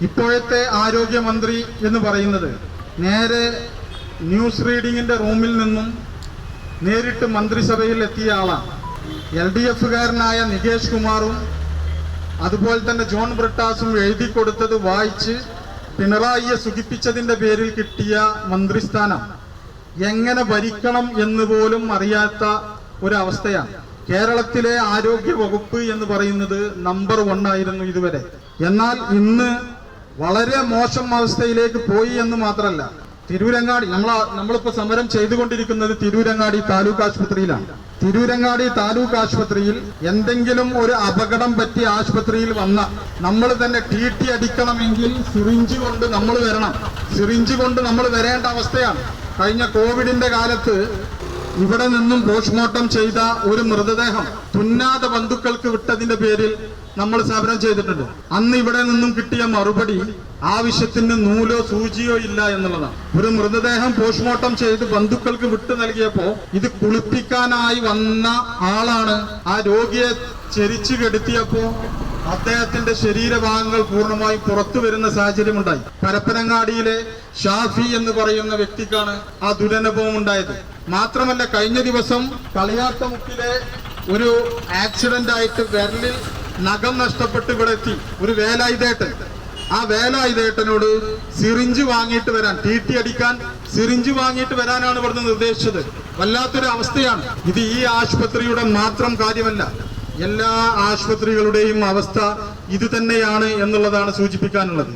ഇപ്പോഴത്തെ ആരോഗ്യമന്ത്രി എന്ന് പറയുന്നത് നേരെ ന്യൂസ് റീഡിങ്ങിൻ്റെ റൂമിൽ നിന്നും നേരിട്ട് മന്ത്രിസഭയിൽ എത്തിയ ആളാണ്. LDF-കാരനായ നികേഷ് കുമാറും അതുപോലെ തന്നെ ജോൺ ബ്രിട്ടാസും എഴുതി കൊടുത്തത് വായിച്ച് പിണറായിയെ സുഖിപ്പിച്ചതിൻ്റെ പേരിൽ കിട്ടിയ മന്ത്രിസ്ഥാനം എങ്ങനെ ഭരിക്കണം എന്ന് പോലും അറിയാത്ത ഒരവസ്ഥയാണ്. കേരളത്തിലെ ആരോഗ്യ വകുപ്പ് എന്ന് പറയുന്നത് നമ്പർ 1 ആയിരുന്നു ഇതുവരെ. എന്നാൽ ഇന്ന് വളരെ മോശം അവസ്ഥയിലേക്ക് പോയി എന്ന് മാത്രമല്ല, തിരൂരങ്ങാടി നമ്മളിപ്പോൾ സമരം ചെയ്തുകൊണ്ടിരിക്കുന്നത് തിരൂരങ്ങാടി താലൂക്ക് ആശുപത്രിയിലാണ്. തിരൂരങ്ങാടി താലൂക്ക് ആശുപത്രിയിൽ എന്തെങ്കിലും ഒരു അപകടം പറ്റി ആശുപത്രിയിൽ വന്ന നമ്മൾ തന്നെ TT അടിക്കണമെങ്കിൽ സിറിഞ്ച് കൊണ്ട് നമ്മൾ വരണം. സിറിഞ്ച് കൊണ്ട് നമ്മൾ വരേണ്ട അവസ്ഥയാണ്. കഴിഞ്ഞ കോവിഡിന്റെ കാലത്ത് ഇവിടെ നിന്നും പോസ്റ്റ്മോർട്ടം ചെയ്ത ഒരു മൃതദേഹം തുന്നാത ബന്ധുക്കൾക്ക് വിട്ടതിന്റെ പേരിൽ നമ്മൾ സമരം ചെയ്തിട്ടുണ്ട്. അന്ന് ഇവിടെ നിന്നും കിട്ടിയ മറുപടി ആവശ്യത്തിന് നൂലോ സൂചിയോ ഇല്ല എന്നുള്ളതാണ്. ഒരു മൃതദേഹം പോസ്റ്റ്മോർട്ടം ചെയ്ത് ബന്ധുക്കൾക്ക് വിട്ടു നൽകിയപ്പോ ഇത് കുളിപ്പിക്കാനായി വന്ന ആളാണ് ആ രോഗിയെ ചെരിച്ചു കെടുത്തിയപ്പോ അദ്ദേഹത്തിന്റെ ശരീരഭാഗങ്ങൾ പൂർണ്ണമായും പുറത്തു വരുന്ന സാഹചര്യമുണ്ടായി. പരപ്പനങ്ങാടിയിലെ ഷാഫി എന്ന് പറയുന്ന വ്യക്തിക്കാണ് ആ ദുരനുഭവം ഉണ്ടായത്. മാത്രമല്ല, കഴിഞ്ഞ ദിവസം കളിയാട്ടമുക്കിലെ ഒരു ആക്സിഡന്റ് ആയിട്ട് വിരലിൽ നഖം നഷ്ടപ്പെട്ട് ഇവിടെ എത്തി ഒരു വേലായുധേട്ടൻ. ആ വേലായുധേട്ടനോട് സിറിഞ്ച് വാങ്ങിയിട്ട് വരാൻ, TT അടിക്കാൻ സിറിഞ്ച് വാങ്ങിയിട്ട് വരാനാണ് ഇവിടുന്ന് നിർദ്ദേശിച്ചത്. വല്ലാത്തൊരു അവസ്ഥയാണ് ഇത്. ഈ ആശുപത്രിയുടെ മാത്രം കാര്യമല്ല, എല്ലാ ആശുപത്രികളുടെയും അവസ്ഥ ഇത് തന്നെയാണ് എന്നുള്ളതാണ് സൂചിപ്പിക്കാനുള്ളത്.